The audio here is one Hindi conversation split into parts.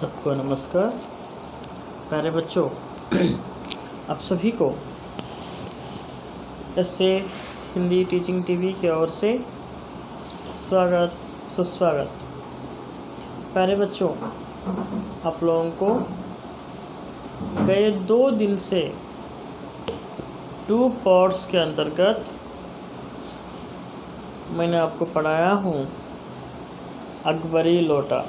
सबको नमस्कार। प्यारे बच्चों, आप सभी को इससे हिंदी टीचिंग टीवी की ओर से स्वागत सुस्वागत। प्यारे बच्चों, आप लोगों को गए 2 दिन से 2 पार्ट्स के अंतर्गत मैंने आपको पढ़ाया हूँ अकबरी लोटा।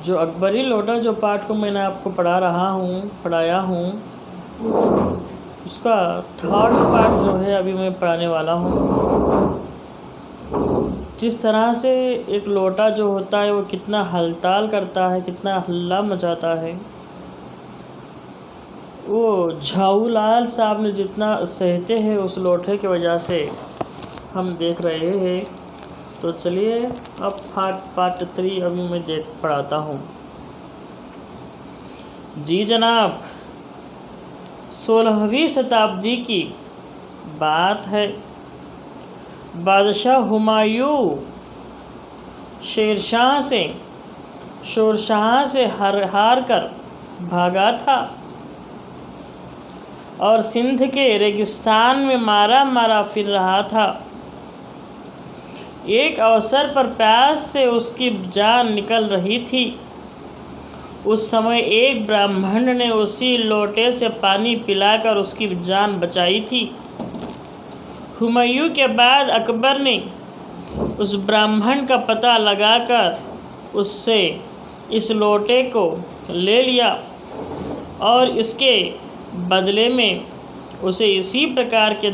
जो अकबरी लोटा जो पाठ को मैंने आपको पढ़ाया हूँ उसका 3rd पार्ट जो है अभी मैं पढ़ाने वाला हूँ। जिस तरह से एक लोटा जो होता है वो कितना हलताल करता है, कितना हल्ला मचाता है, वो झाऊलाल साहब ने जितना सहते हैं उस लोटे की वजह से हम देख रहे हैं। तो चलिए अब पार्ट 3 अभी मैं पढ़ाता हूँ। जी जनाब, 16वीं शताब्दी की बात है। बादशाह हुमायूं शोरशाह से हार कर भागा था और सिंध के रेगिस्तान में मारा फिर रहा था। एक अवसर पर प्यास से उसकी जान निकल रही थी। उस समय एक ब्राह्मण ने उसी लोटे से पानी पिलाकर उसकी जान बचाई थी। हुमायूं के बाद अकबर ने उस ब्राह्मण का पता लगाकर उससे इस लोटे को ले लिया और इसके बदले में उसे इसी प्रकार के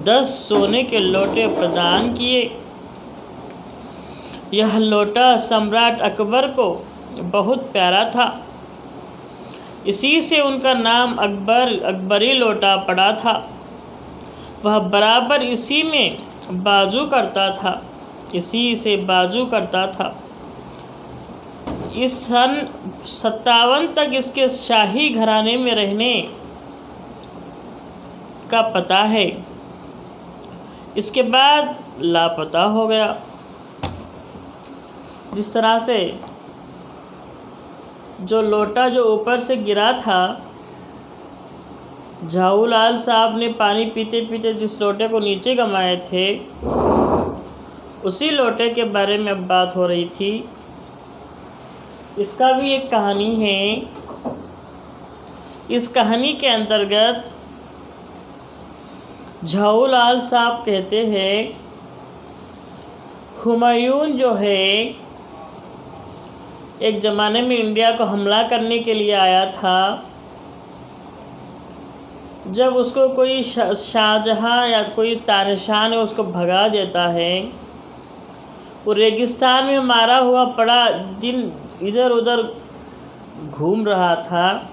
10 सोने के लोटे प्रदान किए। यह लोटा सम्राट अकबर को बहुत प्यारा था, इसी से उनका नाम अकबरी लोटा पड़ा था। वह बराबर इसी से बाजू करता था। इस सन 57 तक इसके शाही घराने में रहने का पता है। इसके बाद लापता हो गया। जिस तरह से जो लोटा जो ऊपर से गिरा था, झाऊलाल साहब ने पानी पीते पीते जिस लोटे को नीचे गमाए थे, उसी लोटे के बारे में अब बात हो रही थी। इसका भी एक कहानी है। इस कहानी के अंतर्गत झाऊलाल साहब कहते हैं, हुमायूं जो है एक ज़माने में इंडिया को हमला करने के लिए आया था। जब उसको कोई शाहजहां या कोई तानाशाह ने उसको भगा देता है, वो रेगिस्तान में मारा हुआ पड़ा दिन इधर उधर घूम रहा था।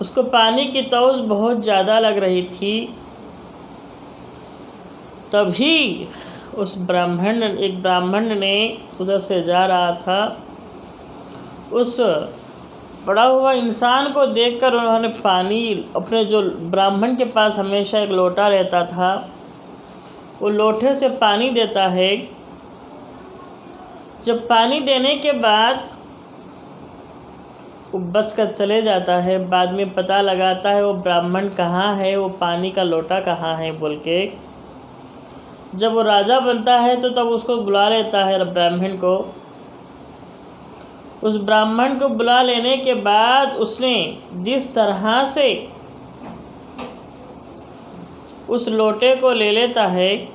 उसको पानी की तौस बहुत ज़्यादा लग रही थी। तभी एक ब्राह्मण ने उधर से जा रहा था। उस पड़ा हुआ इंसान को देखकर उन्होंने पानी अपने जो ब्राह्मण के पास हमेशा एक लोटा रहता था, वो लोटे से पानी देता है। जब पानी देने के बाद वो बचकर चले जाता है। बाद में पता लगाता है वो ब्राह्मण कहाँ है, वो पानी का लोटा कहाँ है बोल के। जब वो राजा बनता है तो तब उसको बुला लेता है ब्राह्मण को। उस ब्राह्मण को बुला लेने के बाद उसने जिस तरह से उस लोटे को ले लेता है,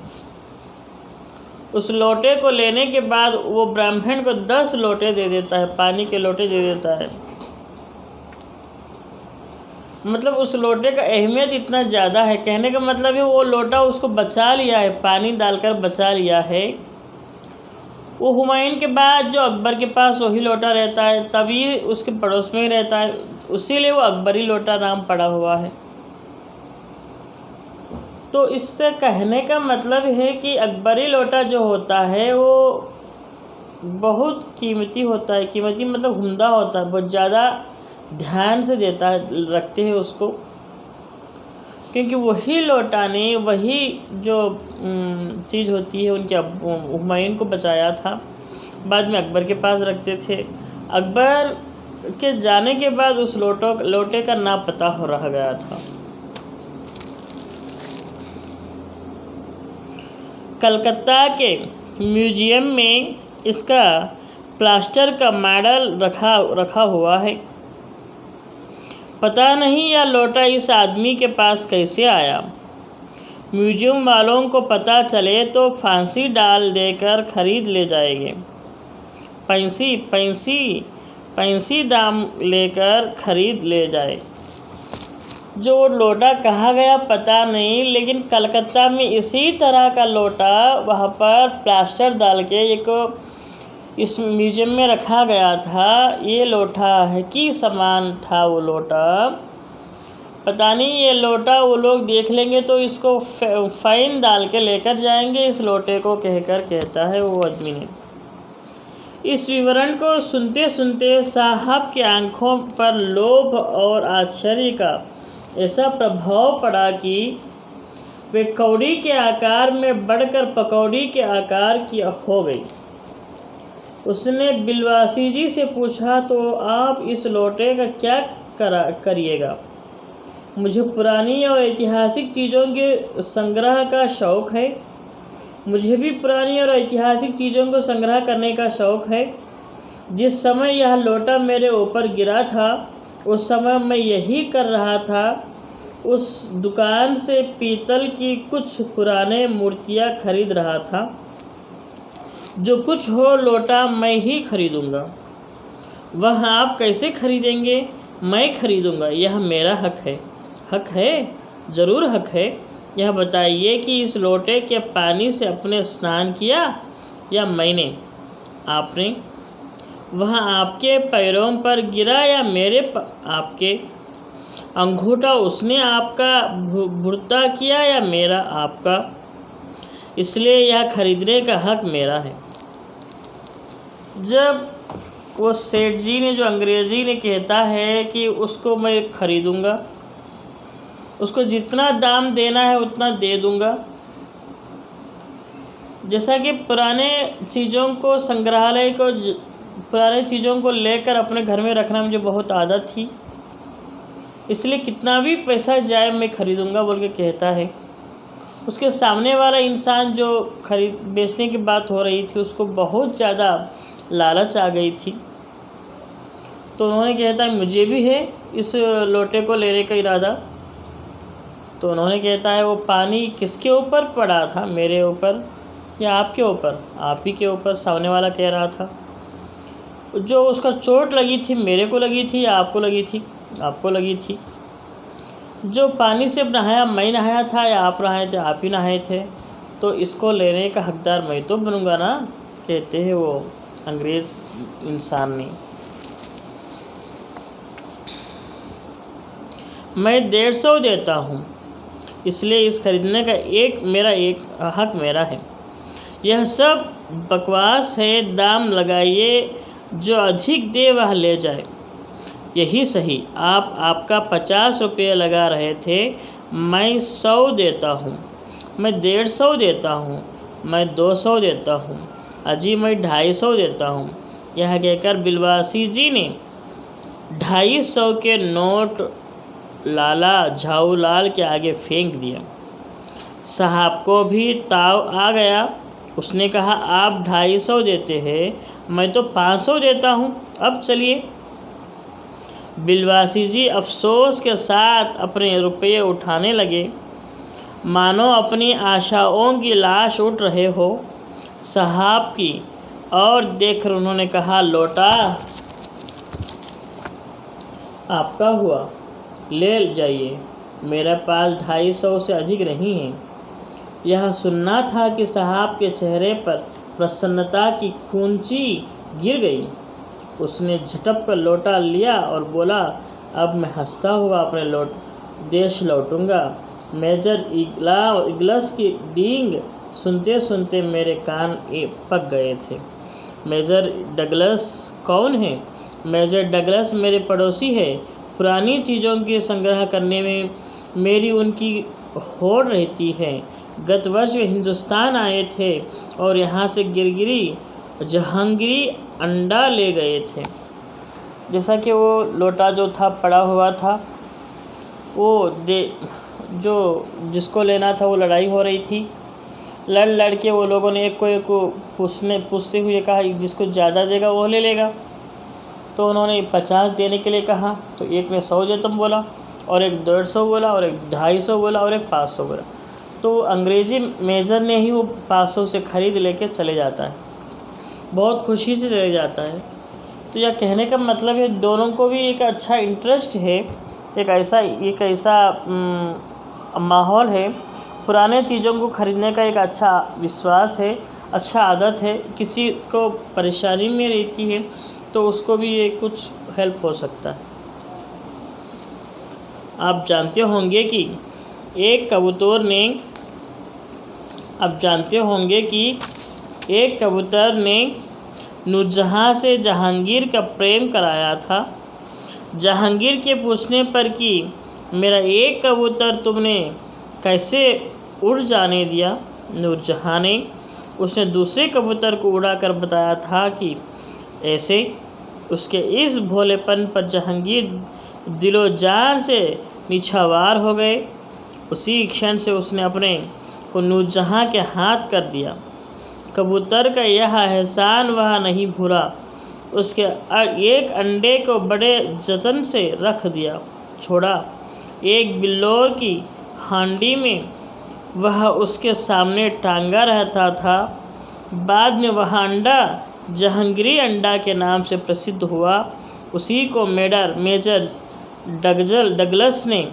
उस लोटे को लेने के बाद वो ब्राह्मण को 10 लोटे दे देता है, पानी के लोटे दे देता है। मतलब उस लोटे का अहमियत इतना ज़्यादा है। कहने का मतलब है वो लोटा उसको बचा लिया है, पानी डालकर बचा लिया है। वो हुमायूं के बाद जो अकबर के पास वही लोटा रहता है, तभी उसके पड़ोस में ही रहता है, उसीलिए वो अकबरी लोटा नाम पड़ा हुआ है। तो इससे कहने का मतलब है कि अकबरी लोटा जो होता है वो बहुत कीमती होता है। कीमती मतलब उम्दा होता है, बहुत ज़्यादा ध्यान से रखते हैं उसको, क्योंकि वही लोटा ने वही जो चीज़ होती है उनके हुमायूं को बचाया था। बाद में अकबर के पास रखते थे। अकबर के जाने के बाद उस लोटे का ना पता हो रह गया था। कलकत्ता के म्यूजियम में इसका प्लास्टर का मॉडल रखा हुआ है। पता नहीं यह लोटा इस आदमी के पास कैसे आया। म्यूजियम वालों को पता चले तो फांसी डाल देकर खरीद ले जाएंगे। पैंसी दाम लेकर खरीद ले जाए। जो लोटा कहा गया पता नहीं, लेकिन कलकत्ता में इसी तरह का लोटा वहाँ पर प्लास्टर डाल के एक इस म्यूजियम में रखा गया था। ये लोटा है कि सामान था वो लोटा, पता नहीं। ये लोटा वो लोग देख लेंगे तो इसको फाइन डाल के लेकर जाएंगे इस लोटे को, कहता है वो आदमी ने। इस विवरण को सुनते सुनते साहब की आंखों पर लोभ और आश्चर्य का ऐसा प्रभाव पड़ा कि वे कौड़ी के आकार में बढ़कर पकौड़ी के आकार की हो गई। उसने बिलवासी जी से पूछा, तो आप इस लोटे का क्या करिएगा? मुझे पुरानी और ऐतिहासिक चीज़ों के संग्रह का शौक़ है। मुझे भी पुरानी और ऐतिहासिक चीज़ों को संग्रह करने का शौक़ है। जिस समय यह लोटा मेरे ऊपर गिरा था उस समय मैं यही कर रहा था। उस दुकान से पीतल की कुछ पुराने मूर्तियाँ खरीद रहा था। जो कुछ हो लोटा मैं ही खरीदूँगा। वह आप कैसे खरीदेंगे? मैं खरीदूँगा, यह मेरा हक है। हक है? ज़रूर हक है। यह बताइए कि इस लोटे के पानी से अपने स्नान किया या मैंने? आपने? वह आपके पैरों पर गिरा या मेरे आपके? अंगूठा उसने आपका भुरता किया या मेरा आपका? इसलिए यह खरीदने का हक मेरा है। जब वो सेठ जी ने, जो अंग्रेज़ी ने, कहता है कि उसको मैं खरीदूँगा, उसको जितना दाम देना है उतना दे दूँगा। जैसा कि पुराने चीज़ों को संग्रहालय को पुराने चीज़ों को लेकर अपने घर में रखना मुझे बहुत आदत थी, इसलिए कितना भी पैसा जाए मैं खरीदूँगा बोल के कहता है। उसके सामने वाला इंसान जो बेचने की बात हो रही थी उसको बहुत ज़्यादा लालच आ गई थी, तो उन्होंने कहता है मुझे भी है इस लोटे को लेने का इरादा। तो उन्होंने कहता है वो पानी किसके ऊपर पड़ा था, मेरे ऊपर या आपके ऊपर? आप ही के ऊपर, सामने वाला कह रहा था। जो उसका चोट लगी थी मेरे को लगी थी या आपको लगी थी? आपको लगी थी। जो पानी से नहाया मैं नहाया था या आप नहाए थे? आप ही नहाए थे। तो इसको लेने का हकदार मैं तो बनूंगा ना, कहते हैं वो अंग्रेज़ इंसान ने। मैं 150 देता हूँ, इसलिए इस खरीदने का एक हक मेरा है। यह सब बकवास है। दाम लगाइए, जो अधिक दे वह ले जाए। यही सही। आपका 50 रुपये लगा रहे थे, मैं 100 देता हूँ, मैं 150 देता हूँ, मैं 200 देता हूँ, अजी मैं 250 देता हूँ। यह कहकर बिलवासी जी ने 250 के नोट लाला झाऊलाल के आगे फेंक दिया। साहब को भी ताव आ गया। उसने कहा, आप 250 देते हैं, मैं तो 500 देता हूँ, अब चलिए। बिलवासी जी अफसोस के साथ अपने रुपये उठाने लगे, मानो अपनी आशाओं की लाश उठ रहे हो। साहब की और देखकर उन्होंने कहा, लोटा आपका हुआ, ले जाइए, मेरे पास 250 से अधिक नहीं है। यह सुनना था कि साहब के चेहरे पर प्रसन्नता की खूंची गिर गई। उसने झटक कर लोटा लिया और बोला, अब मैं हंसता हुआ अपने देश लौटूंगा। मेजर इगलस की डींग सुनते सुनते मेरे कान पक गए थे। मेजर डगलस कौन है? मेजर डगलस मेरे पड़ोसी है। पुरानी चीज़ों के संग्रह करने में मेरी उनकी होड़ रहती है। गत वर्ष वे हिंदुस्तान आए थे और यहाँ से गिरगिरी जहांगीरी अंडा ले गए थे। जैसा कि वो लोटा जो था पड़ा हुआ था, वो जो जिसको लेना था वो लड़ाई हो रही थी। लड़ के वो लोगों ने एक को पूछते हुए कहा जिसको ज़्यादा देगा वो ले लेगा। तो उन्होंने 50 देने के लिए कहा, तो एक ने 100 देतम बोला, और एक 150 बोला, और एक 250 बोला, और एक 500 बोला। तो अंग्रेज़ी मेजर ने ही वो 500 से ख़रीद लेके चले जाता है, बहुत खुशी से चले जाता है। तो यह कहने का मतलब है दोनों को भी एक अच्छा इंटरेस्ट है, एक ऐसा माहौल है, पुराने चीज़ों को ख़रीदने का एक अच्छा विश्वास है, अच्छा आदत है। किसी को परेशानी में रहती है तो उसको भी ये कुछ हेल्प हो सकता है। आप जानते होंगे कि एक कबूतर ने नूरजहाँ से जहांगीर का प्रेम कराया था। जहांगीर के पूछने पर कि मेरा एक कबूतर तुमने कैसे उड़ जाने दिया, नूरजहाँ ने उसने दूसरे कबूतर को उड़ाकर बताया था कि ऐसे। उसके इस भोलेपन पर जहांगीर दिलो जान से निछावर हो गए। उसी क्षण से उसने अपने को नूरजहाँ के हाथ कर दिया। कबूतर का यह एहसान वह नहीं भूला। उसके एक अंडे को बड़े जतन से रख दिया छोड़ा। एक बिल्लोर की हांडी में वह उसके सामने टांगा रहता था। बाद में वह अंडा जहांगीरी अंडा के नाम से प्रसिद्ध हुआ। उसी को मेजर डगलस ने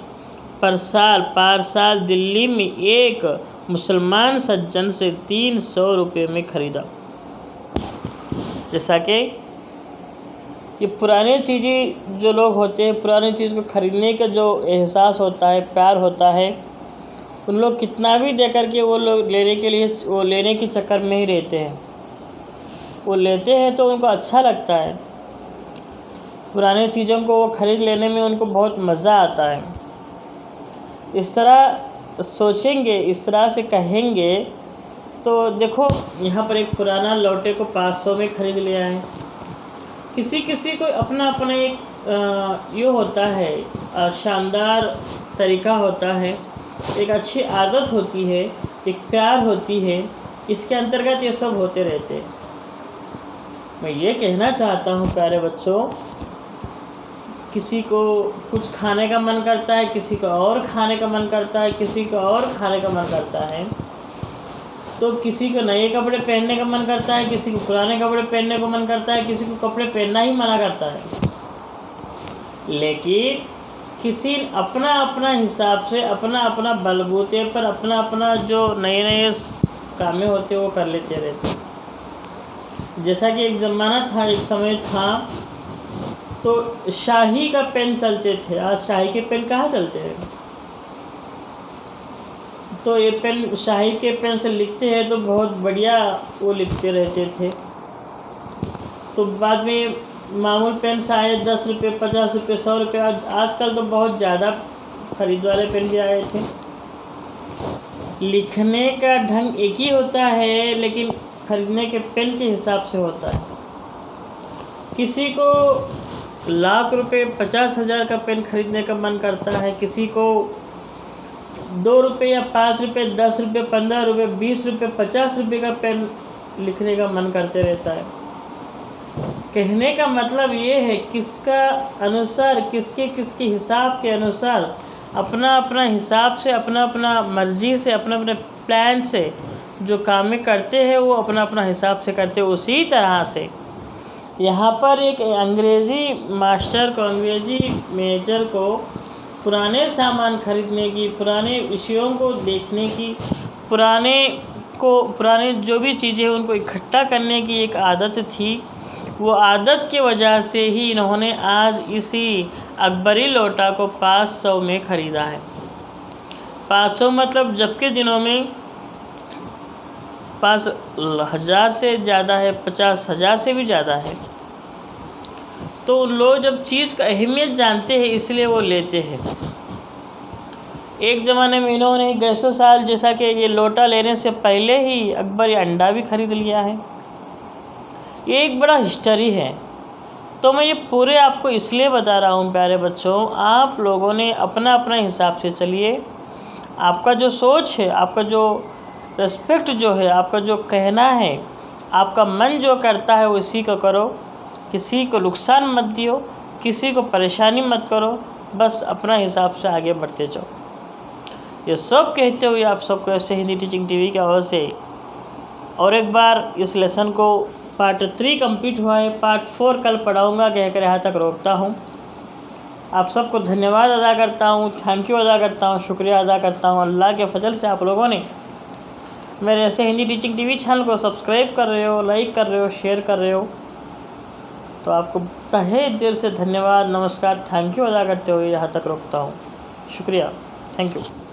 पारसाल दिल्ली में एक मुसलमान सज्जन से 300 रुपये में ख़रीदा। जैसा कि ये पुराने चीज़ें जो लोग होते हैं, पुरानी चीज़ को ख़रीदने का जो एहसास होता है, प्यार होता है, उन लोग कितना भी दे करके वो लोग लेने के चक्कर में ही रहते हैं। वो लेते हैं तो उनको अच्छा लगता है। पुराने चीज़ों को वो ख़रीद लेने में उनको बहुत मज़ा आता है। इस तरह सोचेंगे, इस तरह से कहेंगे तो देखो यहाँ पर एक पुराना लोटे को 500 में ख़रीद लिया है। किसी को अपना एक ये होता है, शानदार तरीका होता है, एक अच्छी आदत होती है, एक प्यार होती है। इसके अंतर्गत ये सब होते रहते हैं। मैं ये कहना चाहता हूँ प्यारे बच्चों, किसी को कुछ खाने का मन करता है, किसी को और खाने का मन करता है, किसी को और खाने का मन करता है। तो किसी को नए कपड़े पहनने का मन करता है, किसी को पुराने कपड़े पहनने को मन करता है, किसी को कपड़े पहनना ही मना करता है। लेकिन किसी अपना हिसाब से, अपना बलबूते पर अपना जो नए कामें होते वो कर लेते रहते। जैसा कि एक ज़माना था, एक समय था, तो शाही का पेन चलते थे। आज शाही के पेन कहाँ चलते हैं। तो ये पेन, शाही के पेन से लिखते हैं तो बहुत बढ़िया वो लिखते रहते थे। तो बाद में मामूल पेन से आए 10 रुपये, 50 रुपये, 100 रुपये। आजकल तो बहुत ज़्यादा खरीद वाले पेन भी आए थे। लिखने का ढंग एक ही होता है, लेकिन खरीदने के पेन के हिसाब से होता है। किसी को लाख रुपए, 50,000 का पेन खरीदने का मन करता है, किसी को 2 रुपये या 5 रुपये, 10 रुपये, 15 रुपये, 20 रुपये, 50 रुपये का पेन लिखने का मन करते रहता है। कहने का मतलब ये है, किसका अनुसार, किसके हिसाब के अनुसार, अपना हिसाब से, अपना मर्जी से, अपने प्लान से जो कामें करते हैं वो अपना हिसाब से करते हैं। उसी तरह से यहाँ पर एक अंग्रेज़ी मास्टर को, अंग्रेज़ी मेजर को पुराने सामान खरीदने की, पुराने विषयों को देखने की, पुराने जो भी चीज़ें उनको इकट्ठा करने की एक आदत थी। वो आदत की वजह से ही इन्होंने आज इसी अकबरी लोटा को 500 में ख़रीदा है। 500 मतलब जब के दिनों में 5,000 से ज़्यादा है, 50,000 से भी ज़्यादा है। तो उन लोग जब चीज़ का अहमियत जानते हैं इसलिए वो लेते हैं। एक ज़माने में इन्होंने 100 साल, जैसा कि ये लोटा लेने से पहले ही अकबर अंडा भी खरीद लिया है। ये एक बड़ा हिस्ट्री है। तो मैं ये पूरे आपको इसलिए बता रहा हूँ प्यारे बच्चों, आप लोगों ने अपना अपना हिसाब से चलिए। आपका जो सोच है, आपका जो रेस्पेक्ट जो है, आपका जो कहना है, आपका मन जो करता है उसी को करो। किसी को नुकसान मत दियो, किसी को परेशानी मत करो, बस अपना हिसाब से आगे बढ़ते जाओ। ये सब कहते हुए आप सबको ऐसे हिंदी टीचिंग टीवी की ओर से और एक बार इस लेसन को पार्ट 3 कंप्लीट हुआ है, पार्ट 4 कल पढ़ाऊँगा कहकर यहाँ तक रोकता हूँ। आप सबको धन्यवाद अदा करता हूँ, थैंक यू अदा करता हूँ, शुक्रिया अदा करता हूँ। अल्लाह के फजल से आप लोगों ने मेरे ऐसे हिंदी टीचिंग टीवी चैनल को सब्सक्राइब कर रहे हो, लाइक कर रहे हो, शेयर कर रहे हो, तो आपको तहे दिल से धन्यवाद, नमस्कार, थैंक यू अदा करते हुए यहाँ तक रोकता हूँ। शुक्रिया, थैंक यू।